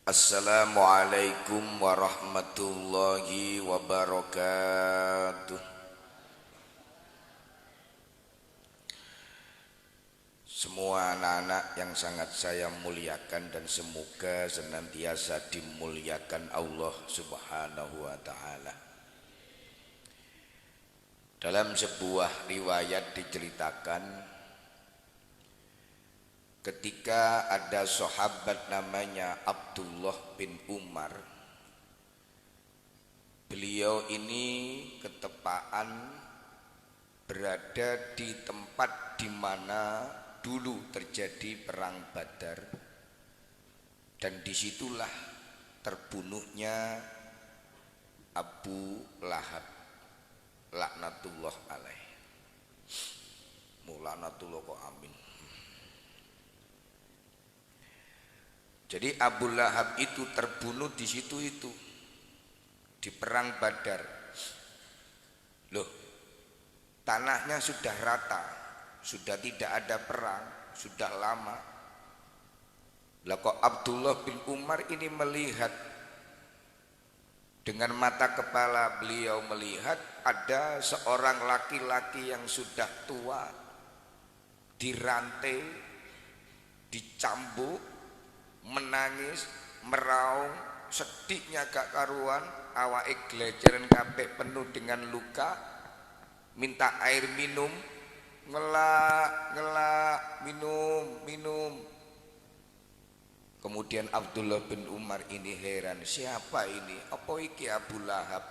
Assalamualaikum warahmatullahi wabarakatuh. Semua anak-anak yang sangat saya muliakan dan semoga senantiasa dimuliakan Allah Subhanahu wa taala. Dalam sebuah riwayat diceritakan ketika ada sahabat namanya Abdullah bin Umar. Beliau ini ketepaan berada di tempat di mana dulu terjadi perang Badar, dan disitulah terbunuhnya Abu Lahab laknatullah alaih. Laknatullah kok amin. Jadi Abu Lahab itu terbunuh di situ itu di perang Badar. Loh, tanahnya sudah rata, sudah tidak ada perang, sudah lama. Lah kok Abdullah bin Umar ini melihat dengan mata kepala beliau melihat ada seorang laki-laki yang sudah tua, dirantai, dicambuk, menangis, meraung, sedihnya gak karuan, awake gleceran kabeh penuh dengan luka, minta air minum, ngelak, minum. Kemudian Abdullah bin Umar ini heran, siapa ini? Apa iki Abu Lahab?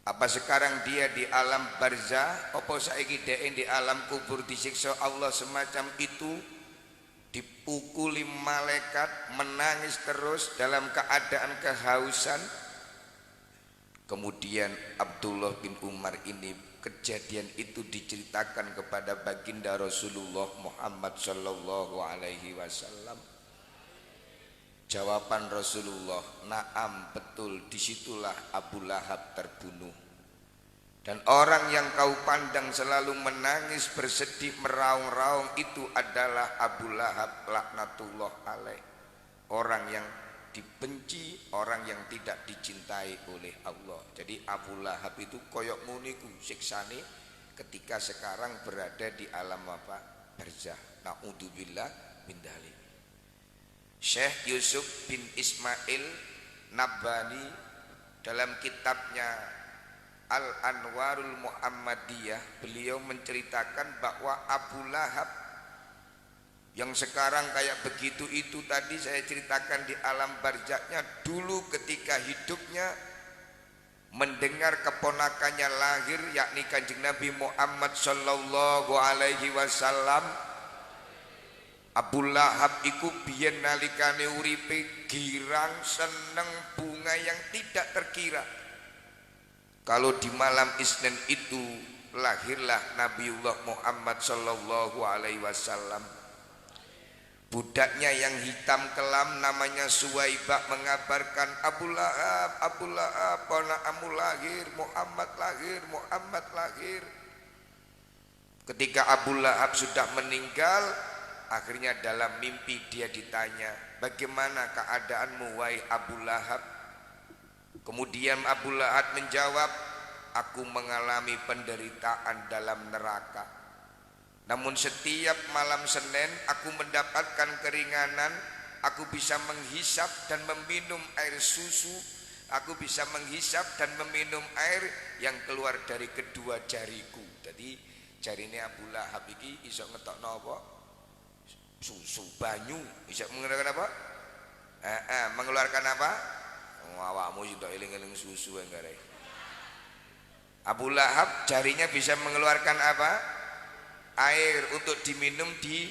Apa sekarang dia di alam barzah? Apa saiki dia di alam kubur disiksa Allah semacam itu? Dipukuli malaikat, menangis terus dalam keadaan kehausan. Kemudian Abdullah bin Umar ini, kejadian itu diceritakan kepada baginda Rasulullah Muhammad sallallahu alaihi wasallam. Jawaban Rasulullah, "Naam, betul, disitulah Abu Lahab terbunuh. Dan orang yang kau pandang selalu menangis, bersedih, meraung-raung itu adalah Abu Lahab laknatullah alaih. Orang yang dibenci, orang yang tidak dicintai oleh Allah." Jadi Abu Lahab itu koyok muniku siksane ketika sekarang berada di alam apa? Barzah. Na'udzubillah min dzalik. Syekh Yusuf bin Ismail Nabbani dalam kitabnya Al-Anwarul Muhammadiyah, beliau menceritakan bahwa Abu Lahab yang sekarang kayak begitu itu tadi saya ceritakan di alam barzahnya, dulu ketika hidupnya mendengar keponakannya lahir yakni Kanjeng Nabi Muhammad sallallahu alaihi wasallam. Abu Lahab iku biyen nalikane uripe girang, seneng, bunga yang tidak terkira. Kalau di malam Isnin itu lahirlah Nabiullah Muhammad sallallahu alaihi wasallam. Budaknya yang hitam kelam namanya Suwaibah mengabarkan, Abu Lahab, ponakamu lahir, Muhammad lahir. Ketika Abu Lahab sudah meninggal, akhirnya dalam mimpi dia ditanya, bagaimana keadaanmu wahai Abu Lahab? Kemudian Abu Lahab menjawab, aku mengalami penderitaan dalam neraka. Namun setiap malam Senin aku mendapatkan keringanan, aku bisa menghisap dan meminum air susu, aku bisa menghisap dan meminum air yang keluar dari kedua jariku. Jadi jarine Abu Lahab iki iso ngetokno apa? Susu banyu. Iso mengeluarkan apa? Mengeluarkan apa? Awakmu sudah eling-eling susu enggak. Abu Lahab jarinya bisa mengeluarkan apa? Air untuk diminum di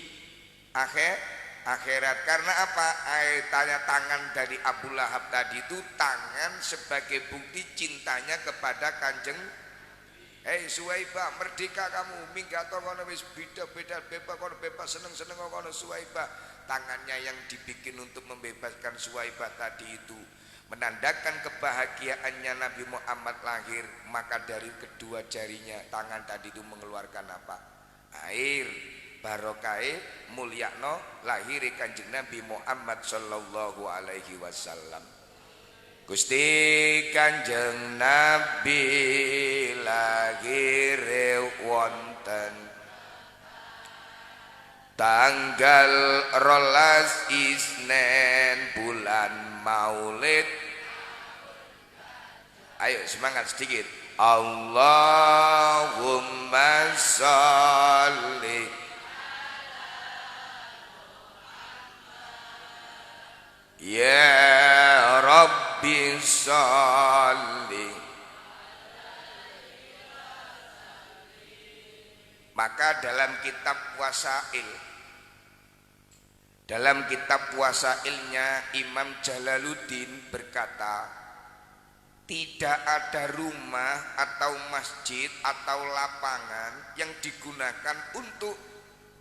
akhirat. Karena apa? Air tangan dari Abu Lahab tadi itu tangan sebagai bukti cintanya kepada Kanjeng. Hei Suwaibah, merdeka kamu, minggat kono wis beda-beda bebas kono, bebas seneng-seneng kono Suwaibah. Tangannya yang dibikin untuk membebaskan Suwaibah tadi itu menandakan kebahagiaannya Nabi Muhammad lahir. Maka dari kedua jarinya tangan tadi itu mengeluarkan apa? Air. barokahe mulyakno lahire Kanjeng Nabi Muhammad sallallahu alaihi wasallam. Gusti Kanjeng Nabi lahire wonten tanggal 12 Isnin bulan Maulid. Ayo semangat sedikit. Allahumma sholli ya Rabbi sholli. Maka dalam kitab wasailnya Imam Jalaluddin berkata, tidak ada rumah atau masjid atau lapangan yang digunakan untuk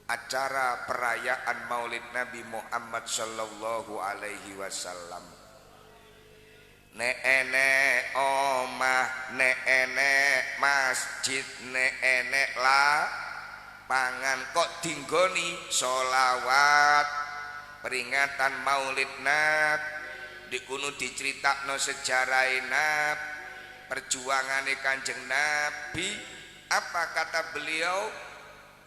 acara perayaan Maulid Nabi Muhammad sallallahu alaihi wasallam. Nek enek omah, nek enek masjid, nek enek lapangan kok dinggoni sholawat peringatan Maulid Nabi. Dikuno diceritakno sejarah Nabi, perjuangane Kanjeng Nabi. Apa kata beliau?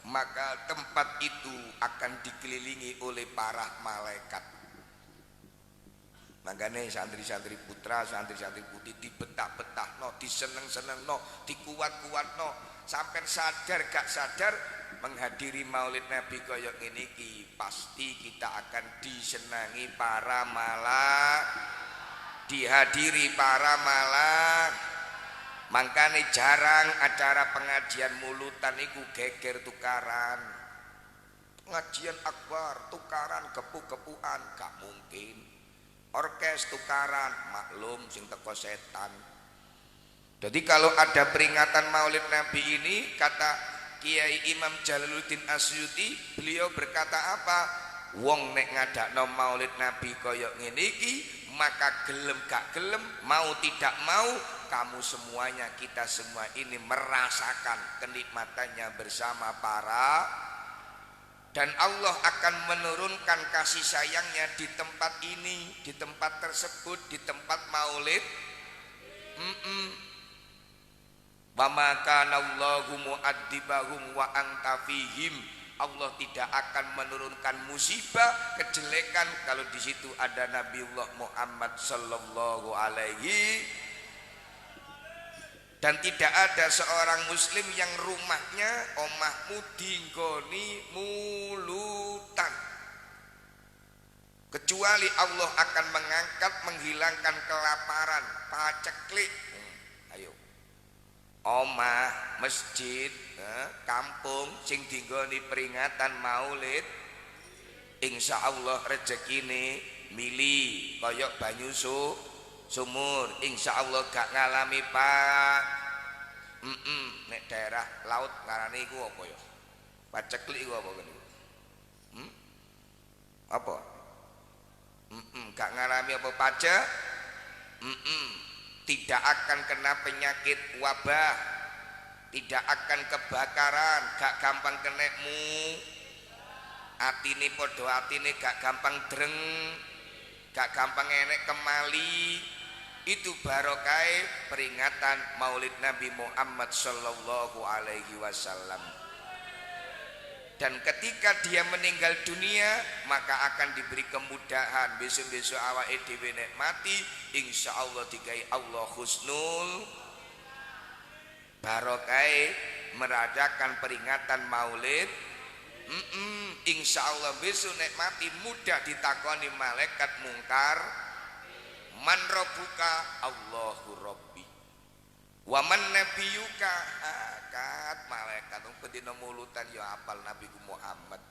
Maka tempat itu akan dikelilingi oleh para malaikat. Makanya santri-santri putra, santri-santri putih dibetah-betah no, diseneng-seneng no, dikuat-kuat no, sampai sadar gak sadar menghadiri Maulid Nabi kaya ngene iki pasti kita akan disenangi para dihadiri para malaikat. Makanya jarang acara pengajian mulutan iku geger tukaran. Pengajian akbar tukaran kepu-kepuan gak mungkin. Orkes tukaran maklum sing teko setan. Jadi kalau ada peringatan Maulid Nabi ini, kata Kiai Imam Jalaluddin Asyuti, beliau berkata apa? Wong nek ngadakno Maulid Nabi kaya ngene iki, maka gelem gak gelem, mau tidak mau, kamu semuanya, kita semua ini merasakan kenikmatannya bersama para. Dan Allah akan menurunkan kasih sayangnya di tempat ini, di tempat tersebut, di tempat Maulid. Wa ma kana Allahu mu'adzibahum wa anta fihim. Allah tidak akan menurunkan musibah, kejelekan kalau di situ ada Nabiullah Muhammad sallallahu alaihi. Dan tidak ada seorang muslim yang rumahnya omahmu dinggoni mulutan, kecuali Allah akan mengangkat, menghilangkan kelaparan, paceklik. Ayo omah, masjid, kampung sing dinggoni peringatan Maulid, insya Allah rezekine mili koyok banyu sumur, insya Allah gak ngalami nek daerah laut ngarane iku apa ya? Paceklik iku apa kan iku? Apa? Gak ngalami apa pacek? Tidak akan kena penyakit wabah, tidak akan kebakaran, gak gampang kena atine podo atine gak gampang dreng, gak gampang enek kemali. Itu barokai peringatan Maulid Nabi Muhammad sallallahu alaihi wasallam. Dan ketika dia meninggal dunia, maka akan diberi kemudahan. Besok-besok awake dhewe nek mati, insya Allah dikai Allah husnul barokai merayakan peringatan Maulid. Insya Allah besok nek mati mudah ditakoni malaikat mungkar, man rabbuka, Allahu rabbi, wa man nabiyuka, kat malaikat bedina mulutan ya apal Nabiku Muhammad.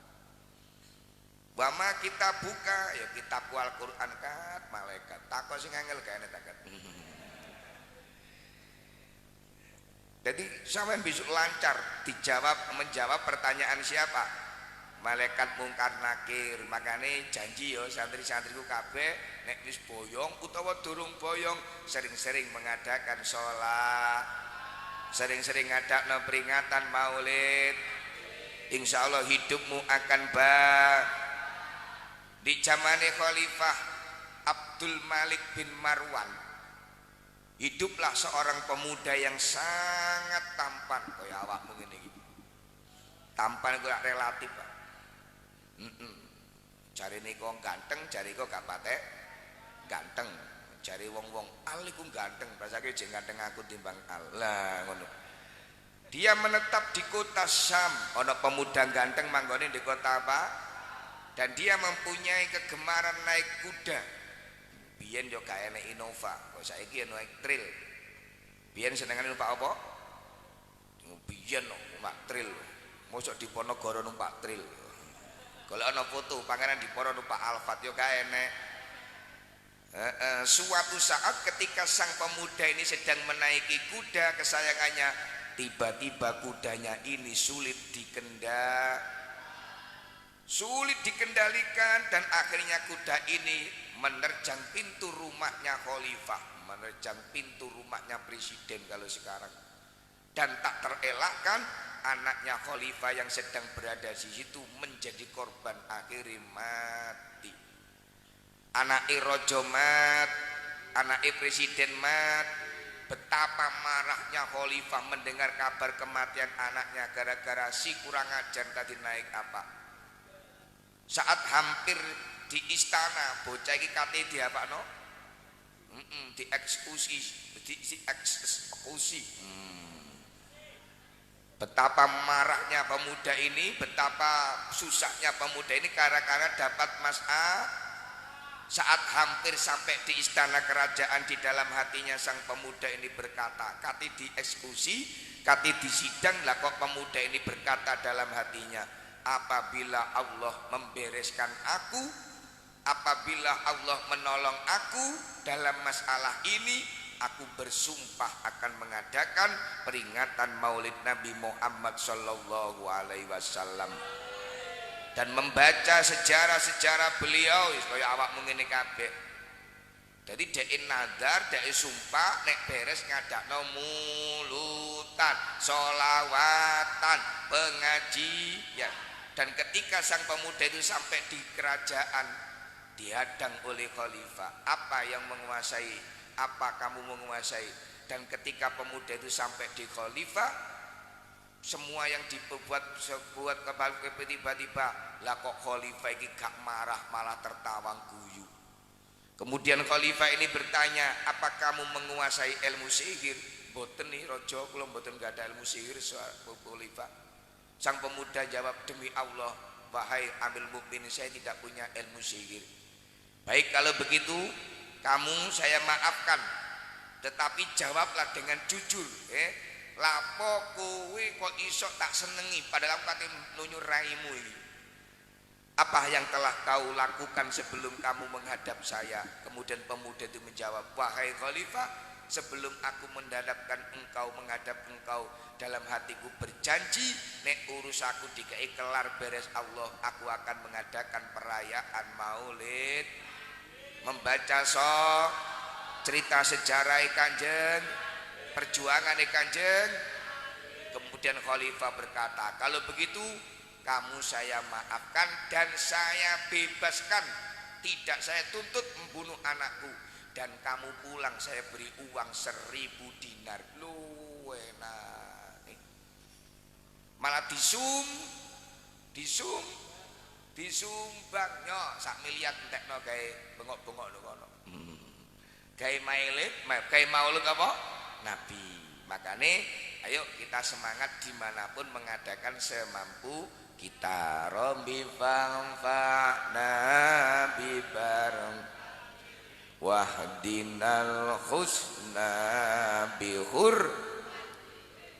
Wa ma kita buka ya kitabku Al-Qur'an, kat malaikat takon sing angel kene takat. Jadi sampean besok lancar menjawab pertanyaan siapa? Malaikat mungkar nakir. Makanya janji yo santri-santriku kabeh nek wis boyong utawa durung boyong sering-sering mengadakan sholat, sering-sering ngadakno peringatan Maulid. insya Allah hidupmu akan di zamane Khalifah Abdul Malik bin Marwan hiduplah seorang pemuda yang sangat tampan kaya awakmu ngene iki. Tampan itu relatif, Pak. Jarine kok ganteng, jari kok gak patek ganteng. Jari wong-wong al iku ganteng, rasane jeng ganteng aku timbang al. Lah ngono. Dia menetap di kota Syam, ana pemuda ganteng manggone di kota apa? Dan dia mempunyai kegemaran naik kuda. Biyen yo gak enek Innova, kok saiki yo naik trail. Biyen senengane numpak apa? Biyen numpak trail. Mosok di Ponorogo numpak trail. Kalau ana foto pangeran di Ponorogo numpak Alphard yo gak enek. Suatu saat ketika sang pemuda ini sedang menaiki kuda kesayangannya, tiba-tiba kudanya ini sulit dikendalikan dan akhirnya kuda ini menerjang pintu rumahnya khalifah, menerjang pintu rumahnya presiden kalau sekarang, dan tak terelakkan anaknya khalifah yang sedang berada di situ menjadi korban, akhirnya mati. Anake raja mat, anake presiden mat. Betapa marahnya khalifah mendengar kabar kematian anaknya gara-gara si kurang ajar tadi naik apa. Saat hampir di istana bocah iki kate di apa no? Dieksekusi. Betapa marahnya pemuda ini, betapa susahnya pemuda ini gara-gara dapat mas'ah. Saat hampir sampai di istana kerajaan, di dalam hatinya sang pemuda ini berkata, kati dieksekusi, kati disidang, lah kok pemuda ini berkata dalam hatinya, apabila Allah membereskan aku, apabila Allah menolong aku dalam masalah ini, aku bersumpah akan mengadakan peringatan Maulid Nabi Muhammad sallallahu alaihi wasallam dan membaca sejarah-sejarah beliau kaya awakmu ngene kabeh. Jadi dhek nazar, dhek sumpah nek beres ngadakno mulutan, sholawatan, pengajian. Dan ketika sang pemuda itu sampai di kerajaan, dihadang oleh khalifah. Apa yang menguasai? Apa kamu menguasai? Dan ketika pemuda itu sampai di khalifah, semua yang dibuat tiba-tiba lah kok khalifah ini gak marah, malah tertawang guyu. Kemudian khalifah ini bertanya, apa kamu menguasai ilmu sihir? Mboten nih raja, kula mboten gak ada ilmu sihir khalifah. Sang pemuda jawab, demi Allah wahai Amil Mukminin, saya tidak punya ilmu sihir. Baik kalau begitu kamu saya maafkan, tetapi jawablah dengan jujur. Lapo kowe kok iso tak senengi padahal aku kate nunjuk raimu ini. Apa yang telah kau lakukan sebelum kamu menghadap saya? Kemudian pemuda itu menjawab, wahai khalifah, sebelum aku menghadapkan engkau, menghadap engkau, dalam hatiku berjanji nek urus aku dikai kelar beres Allah, aku akan mengadakan perayaan Maulid, membaca cerita sejarah Kanjeng, perjuangan Kanjeng. Kemudian khalifah berkata, kalau begitu kamu saya maafkan dan saya bebaskan, tidak saya tuntut membunuh anakku, dan kamu pulang saya beri uang 1000 dinar. Lu enak malah disumbang nyo sak miliar entekno gawe bengok-bengok lho kono. Gawe maulid apa? Nabi. Makanya ayo kita semangat dimanapun mengadakan semampu kita. Rombi fa'na bibareng wahdinal husna bihur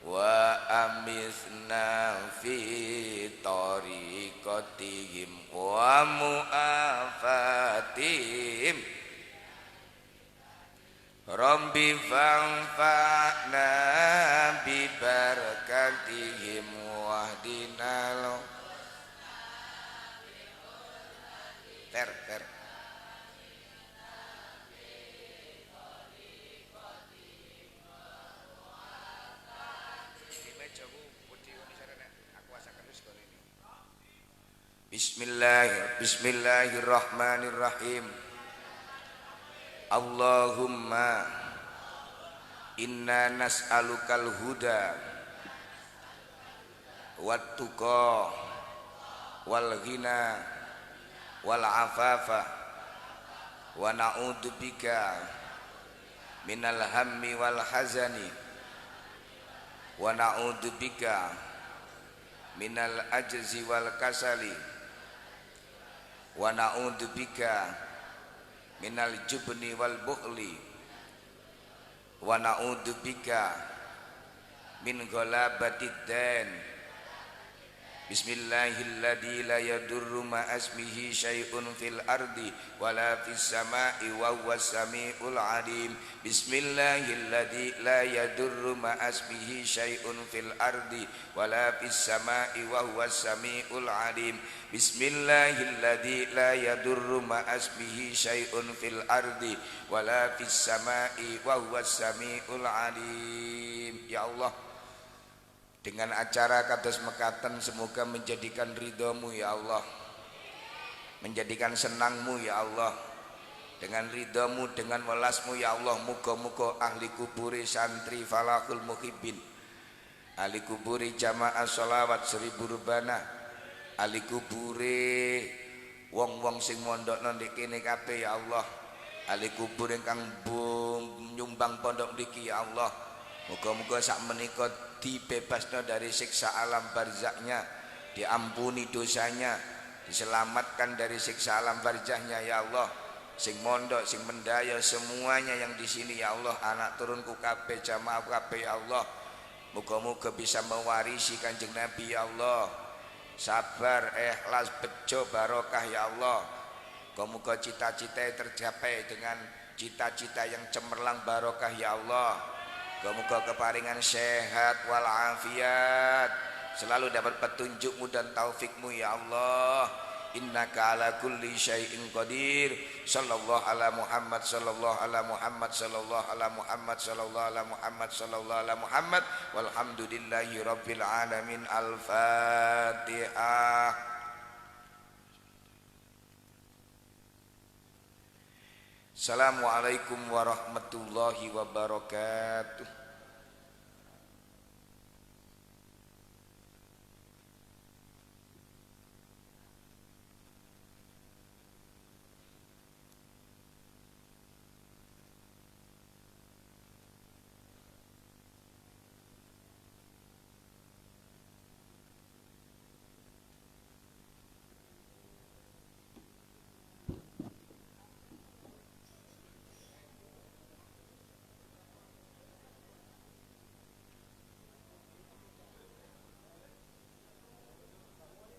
wa amisna fi tariqatihim wa mu'afatihim. Rabbi fa'na bi barakatihim wahdinal ter di mejaku budi ini sarana aku asakan wis gone ini Bismillahirrahmanirrahim. Allahumma inna nas'alukal huda wat tuqa wal ghina wal afafa wa na'udzubika minal hammi wal hazani wa na'udzubika minal ajzi wal kasali wa na'udzubika minal jubni wal bukhli wa na'udzubika min ghalabatid dan. Bismillahilladzi la yadurru ma asmihi syai'un fil ardi wala fis sama'i wa huwas samiul alim. Bismillahilladzi la yadurru ma asmihi syai'un fil ardi wala fis sama'i wa huwas samiul alim. Bismillahilladzi la yadurru ma asmihi syai'un fil ardi wala fis sama'i wa huwas samiul alim. Ya Allah, dengan acara kados mekaten semoga menjadikan ridhomu ya Allah, menjadikan senangmu ya Allah, dengan ridhomu, dengan welasmu ya Allah. Muga-muga ahli kuburi santri Falahul Muhibbin, ahli kuburi jamaah sholawat seribu rubana, ahli kuburi wong-wong sing mondokno ndek kene kabeh ya Allah, ahli kubur ingkang nyumbang pondok mriki ya Allah. Muga-muga sak menika dibebasno dari siksa alam barzaknya, diampuni dosanya, diselamatkan dari siksa alam barzahnya ya Allah. Sing mondok, sing mendaya, semuanya yang di sini ya Allah, anak turunku kabeh, jamaah kabeh ya Allah. Muga-muga bisa mewarisi Kanjeng Nabi ya Allah. Sabar, ikhlas, bejo, barokah ya Allah. Muga-muga cita-cita tercapai dengan cita-cita yang cemerlang barokah ya Allah. Muga-muga keparingan sehat walafiat, selalu dapat petunjukmu dan taufikmu ya Allah. Innaka ala kulli syai'in qadir. Sallallahu ala Muhammad, sallallahu ala Muhammad, sallallahu ala Muhammad, sallallahu ala Muhammad, sallallahu ala Muhammad. Walhamdulillahi rabbil alamin. Al-Fatihah. Assalamualaikum warahmatullahi wabarakatuh.